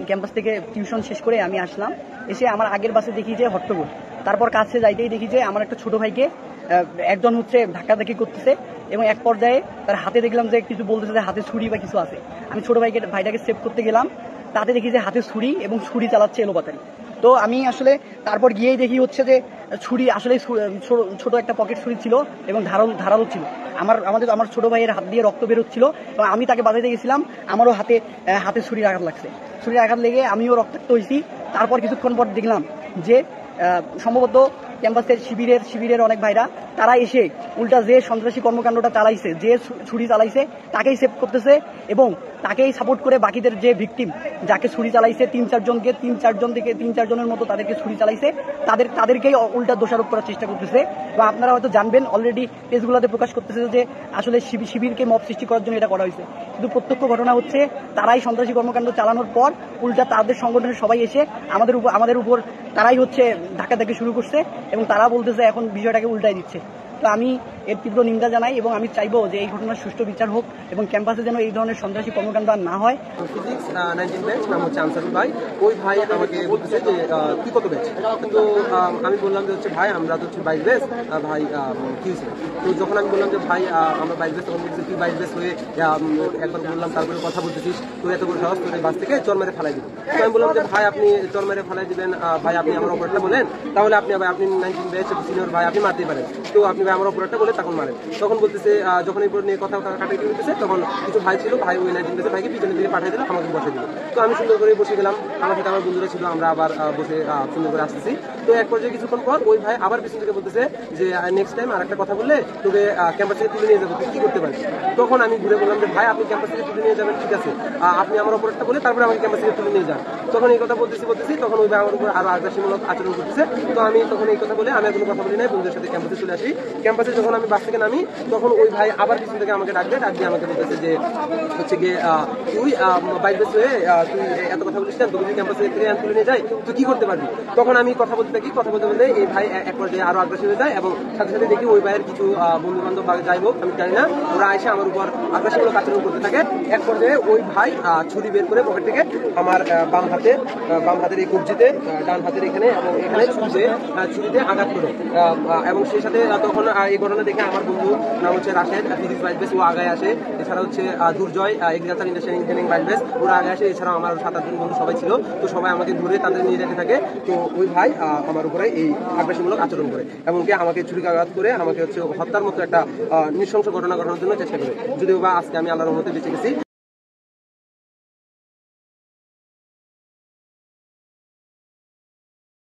Campus থেকে tuition শেষ করে আমি আসলাম, এসে আমার আগের বাসে দেখি যে হট্টগোল। তারপর কাছে যাইতেই দেখি যে আমার একটা ছোট ভাইকে একজন হচ্ছে ধাক্কাধাক্কি করতেছে এবং এক পর্যায়ে তার হাতে দেখলাম যে কিছু বলতেছে যে হাতে ছুরি বা কিছু আছে। আমি ছোট ভাইটাকে সেভ করতে গেলাম, তাতে দেখি যে হাতে ছুরি এবং ছুরি চালাচ্ছে এলোপাতাড়ি। তো আমি আসলে তারপর গিয়েই দেখি হচ্ছে যে ছুরি আসলে ছোট একটা পকেট ছুরি ছিল এবং ধারালো ছিল। আমার ছোট ভাইয়ের হাত দিয়ে রক্ত বেরোচ্ছিল এবং আমি তাকে বাঁচাতে গেছিলাম, আমারও হাতে ছুরির আঘাত লাগছে। ছুরির আঘাত লেগে আমিও রক্তাক্ত হয়েছি। তারপর কিছুক্ষণ পর দেখলাম যে সম্ভবত ক্যাম্পাসের শিবিরের অনেক ভাইরা তারা এসে উল্টা যে সন্ত্রাসী কর্মকাণ্ডটা চালাইছে, যে ছুরি চালাইছে তাকেই সেভ করতেছে এবং তাকেই সাপোর্ট করে বাকিদের যে ভিকটিম যাকে ছুরি চালাইছে তিন চারজনের মতো তাদেরকে ছুরি চালাইছে তাদেরকেই উল্টা দোষারোপ করার চেষ্টা করতেছে। এবং আপনারা হয়তো জানবেন অলরেডি পেজগুলোতে প্রকাশ করতেছে যে আসলে শিবিরকে মব সৃষ্টি করার জন্য এটা করা হয়েছে, কিন্তু প্রত্যক্ষ ঘটনা হচ্ছে তারাই সন্ত্রাসী কর্মকাণ্ড চালানোর পর উল্টা তাদের সংগঠনের সবাই এসে আমাদের উপর তারাই হচ্ছে ধাক্কাধাক্কি শুরু করছে এবং তারা বলতেছে এখন বিষয়টাকে উল্টাই দিচ্ছে। তো আমি এর তীব্র নিন্দা জানাই এবং আমি চাইবো যে এই ঘটনার সুষ্ঠু বিচার হোক এবং ক্যাম্পাসে যেন এই ধরনের সন্ত্রাসী কর্মকাণ্ড আর না হয়। ফিজিক্স 19 ব্যাচ, নাম হচ্ছে আনসারুল ভাই। ওই ভাই আমাকে বলতেছে যে তুই কত ব্যাচ? তো আমি বললাম যে হচ্ছে ভাই আমরা তো হচ্ছে 22 ব্যাচ। ভাই কি হয়েছে? তো যখন আমি বললাম যে ভাই আমরা 22 ব্যাচ, তখন বলছি তুই 22 ব্যাচ হয়ে একবার বললাম তারপরে কথা বলতেছিস, তুই এত বড় সাহস, তোর বাস থেকে চর মেরে ফেলাই দিবি। তো আমি বললাম যে ভাই আপনি চর মেরে ফেলাই দিবেন, ভাই আপনি আমার অপরাধটা বলেন, তাহলে আপনি 19 ব্যাচ সিনিয়র ভাই আপনি মারতেই পারেন, তো আপনি ভাই আমার অপরাধটা বলে তখন মারেন। তখন বলতেছে যখন এই নিয়ে কথা কাটাকাটি হতেছে তখন কিছু ভাই ছিল, ভাই ওই 19 ব্যাচের ভাইকে পিছনে দিকে পাঠিয়ে দিল, আমাকে বসে দিল। তো আমি সুন্দর করে বসে গেলাম, আমার সাথে আমার বন্ধুরা ছিল, আমরা আবার বসে সুন্দর করে আসতেছি। তো এক পর্যায়ে কিছুক্ষণ পর ওই ভাই আবার পিছন থেকে বলতেছে যে নেক্সট টাইম আর একটা কথা বললে তোকে ক্যাম্পাস থেকে তুলে নিয়ে যাবো, তুই কি করতে পারিস? তখন আমি ঘুরে বললাম যে ভাই আপনি ক্যাম্পাস থেকে তুলে নিয়ে যাবেন ঠিক আছে, আপনি আমার অপরাধটা বলে তারপরে আমাকে ক্যাম্পাস থেকে তুলে নিয়ে যান। তখন এই কথা বলতেছি তখন ওই ভাই আমার উপর আরো আগ্রাসীমূলক আচরণ করতেছে। তো আমি তখন এই কথা বলে আমি কোনো কথা বলি নাই, বন্ধুদের সাথে ক্যাম্পাসে চলে আসি। ক্যাম্পাসে যখন আমি বাস থেকে নামি তখন ওই ভাই আবার পিছন থেকে আমাকে ডাক দিয়ে আমাকে বলতেছে যে হচ্ছে গিয়ে তুই বাইক বেস হয়ে তুই এত কথা বলিস না, তোকে ক্যাম্পাসে থেকে তুলে নিয়ে যাই, তুই কি করতে পারবি? তখন আমি কথা বলতে বলতে এই ভাই এক পর্যায়ে আরো আগ্রাসী হয়ে যায় এবং সাথে সাথে দেখি ওই ভাইয়ের কিছু বন্ধু বান্ধব যাই হোক আমি জানি না, ওরা এসে আমার উপর আগ্রাসীমূলক আচরণ করতে থাকে। এক পর্যায়ে ওই ভাই ছুরি বের করে পকেট থেকে আমার বাম হাতের এই কবজিতে, ডান হাতের এখানে এবং এখানে ছুরিতে আঘাত করে এবং সেই সাথে তখন এই ঘটনা দেখে আমার বন্ধু নাম হচ্ছে রাশেদ, ফিজিক্স 22 ব্যাচ, ও আগায় আসে। এছাড়া হচ্ছে দুর্জয় এগ্রিকালচার ইন্ডাস্ট্রিয়াল ইঞ্জিনিয়ারিং 22 ব্যাচ, ওরা আগে আসে। এছাড়াও আমার 7-8 জন বন্ধু সবাই ছিল। তো সবাই আমাকে ধরে তাদের নিয়ে যেতে থাকে। তো ওই ভাই আমার উপরে এই আগ্রাসীমূলক আচরণ করে এমনকি আমাকে ছুরিকাঘাত করে আমাকে হচ্ছে হত্যার মতো একটা নৃশংস ঘটনা ঘটানোর জন্য চেষ্টা করে। যদিও বা আজকে আমি আল্লাহর রহমতে বেঁচে গেছি।